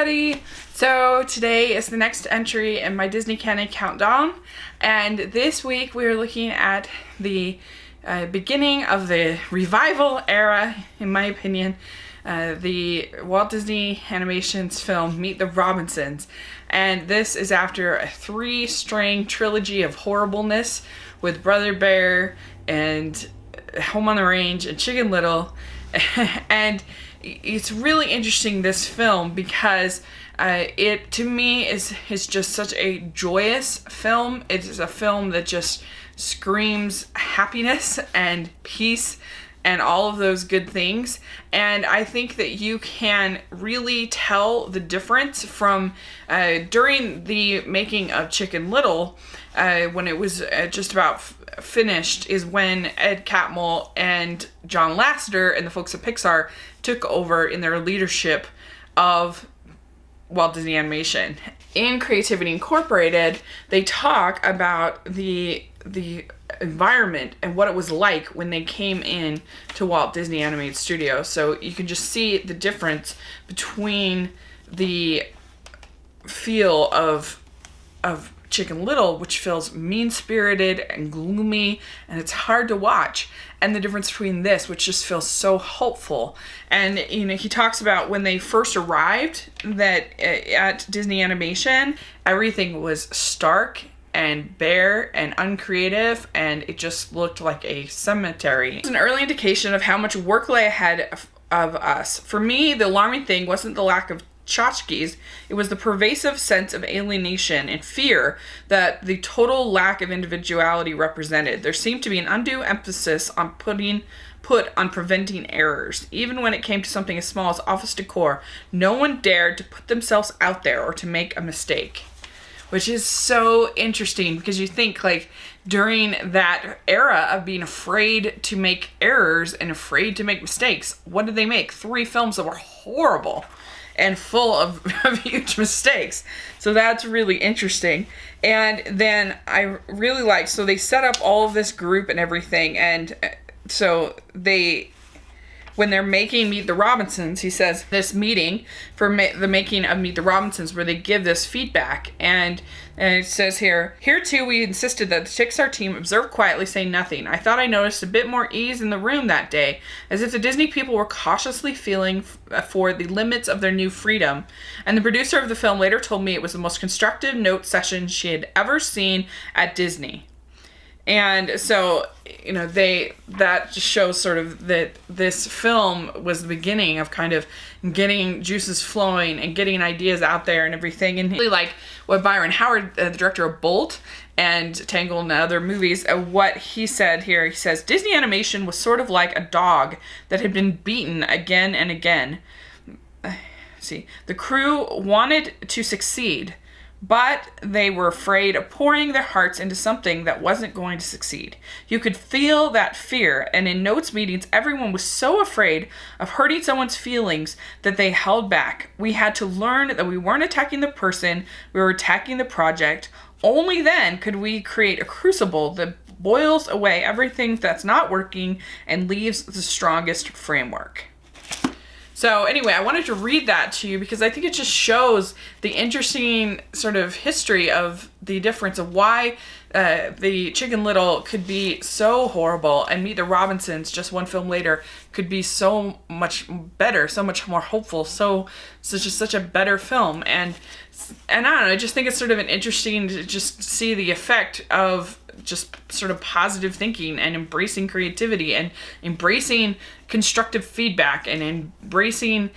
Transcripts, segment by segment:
everybody! So today is the next entry in my Disney Canon Countdown, and this week we are looking at the beginning of the revival era, in my opinion, the Walt Disney Animations film Meet the Robinsons. And this is after a 3-string trilogy of horribleness with Brother Bear and Home on the Range and Chicken Little. And it's really interesting, this film, because it, to me, is just such a joyous film. It is a film that just screams happiness and peace and all of those good things. And I think that you can really tell the difference from during the making of Chicken Little, when it was just about finished, is when Ed Catmull and John Lasseter and the folks at Pixar took over in their leadership of Walt Disney Animation. In Creativity Incorporated, they talk about the environment and what it was like when they came in to Walt Disney Animated Studios. So you can just see the difference between the feel of Chicken Little, which feels mean-spirited and gloomy, and it's hard to watch, and the difference between this, which just feels so hopeful. And he talks about when they first arrived that at Disney Animation, everything was stark and bare and uncreative, and it just looked like a cemetery. It's an early indication of how much work lay ahead of us. For me, the alarming thing wasn't the lack of tchotchkes, it was the pervasive sense of alienation and fear that the total lack of individuality represented. There seemed to be an undue emphasis on put on preventing errors. Even when it came to something as small as office decor, no one dared to put themselves out there or to make a mistake. Which is so interesting, because you think, like, during that era of being afraid to make errors and afraid to make mistakes, what did they make? 3 films that were horrible and full of huge mistakes. So that's really interesting. And then I really liked, so they set up all of this group and everything, and so when they're making Meet the Robinsons, he says this meeting for the making of Meet the Robinsons, where they give this feedback, and it says here too we insisted that the Pixar team observe quietly, say nothing. I thought I noticed a bit more ease in the room that day, as if the Disney people were cautiously feeling for the limits of their new freedom. And the producer of the film later told me it was the most constructive note session she had ever seen at Disney. And so, that just shows sort of that this film was the beginning of kind of getting juices flowing and getting ideas out there and everything. And really like what Byron Howard, the director of Bolt and Tangled and other movies, what he said here. He says, Disney Animation was sort of like a dog that had been beaten again and again. See, the crew wanted to succeed, but they were afraid of pouring their hearts into something that wasn't going to succeed. You could feel that fear, and in notes meetings, everyone was so afraid of hurting someone's feelings that they held back. We had to learn that we weren't attacking the person, we were attacking the project. Only then could we create a crucible that boils away everything that's not working and leaves the strongest framework. So anyway, I wanted to read that to you because I think it just shows the interesting sort of history of the difference of why the Chicken Little could be so horrible and Meet the Robinsons, just one film later, could be so much better, so much more hopeful, such a better film. And I don't know, I just think it's sort of an interesting to just see the effect of just sort of positive thinking and embracing creativity and embracing constructive feedback and embracing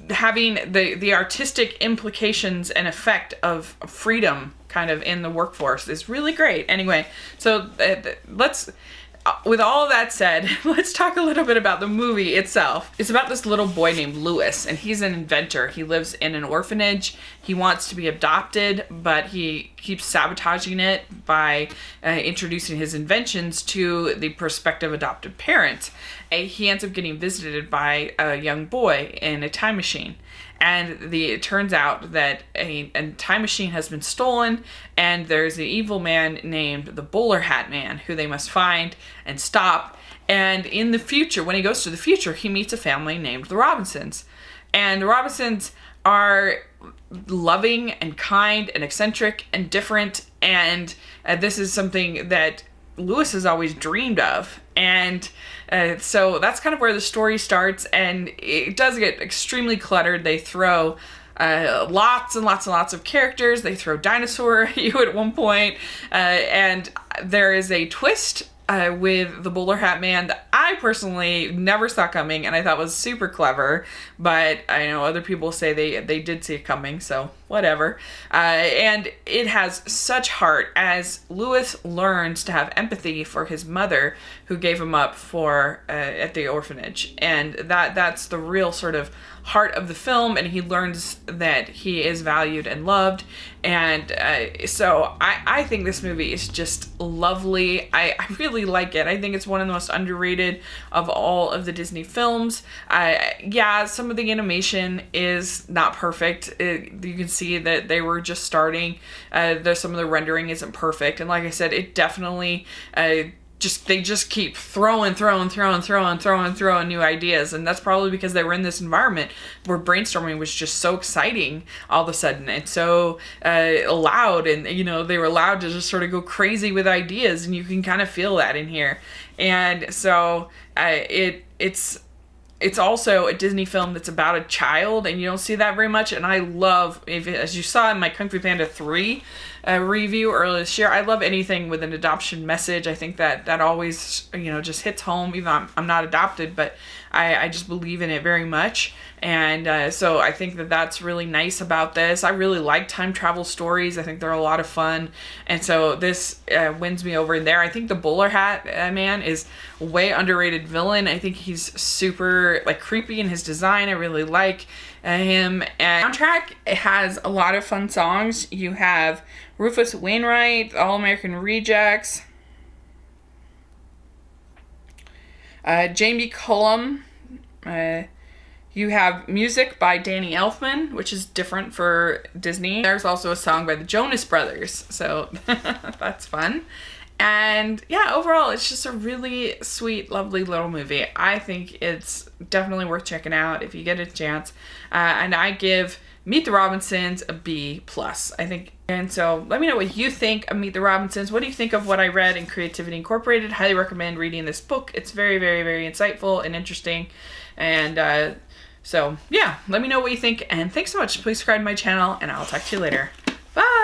having the artistic implications and effect of freedom kind of in the workforce is really great. Anyway, so with all of that said, let's talk a little bit about the movie itself. It's about this little boy named Louis, and he's an inventor. He lives in an orphanage. He wants to be adopted, but he keeps sabotaging it by introducing his inventions to the prospective adopted parents. He ends up getting visited by a young boy in a time machine. And it turns out that a time machine has been stolen, and there's an evil man named the Bowler Hat Man who they must find and stop. And in the future, when he goes to the future, he meets a family named the Robinsons. And the Robinsons are loving and kind and eccentric and different, and this is something that Lewis has always dreamed of. And so that's kind of where the story starts, and it does get extremely cluttered. They throw lots and lots and lots of characters. They throw dinosaur at you at one point, and there is a twist with the bowler hat man that I personally never saw coming, and I thought was super clever, but I know other people say they did see it coming, so whatever. And it has such heart as Lewis learns to have empathy for his mother, who gave him up for at the orphanage, and that's the real sort of heart of the film, and he learns that he is valued and loved. And so I think this movie is just lovely. I really like it. I think it's one of the most underrated of all of the Disney films. Yeah, some of the animation is not perfect. You can see that they were just starting. Some of the rendering isn't perfect, and like I said, it definitely they just keep throwing new ideas, and that's probably because they were in this environment where brainstorming was just so exciting all of a sudden, and so loud, and they were allowed to just sort of go crazy with ideas, and you can kind of feel that in here. And so it's also a Disney film that's about a child, and you don't see that very much. And I love, as you saw in my Kung Fu Panda 3 review earlier this year, I love anything with an adoption message. I think that always, just hits home, even though I'm not adopted, but I just believe in it very much. And so I think that's really nice about this. I really like time travel stories. I think they're a lot of fun. And so this wins me over in there. I think the bowler hat man is a way underrated villain. I think he's super creepy in his design. I really like him. And soundtrack, it has a lot of fun songs. You have Rufus Wainwright, All American Rejects, Jamie Cullum. You have music by Danny Elfman, which is different for Disney. There's also a song by the Jonas Brothers, so that's fun. And yeah, overall, it's just a really sweet, lovely little movie. I think it's definitely worth checking out if you get a chance. And I give Meet the Robinsons a B+, I think. And so let me know what you think of Meet the Robinsons. What do you think of what I read in Creativity Incorporated? Highly recommend reading this book. It's very, very, very insightful and interesting. And so yeah, let me know what you think. And thanks so much. Please subscribe to my channel, and I'll talk to you later. Bye!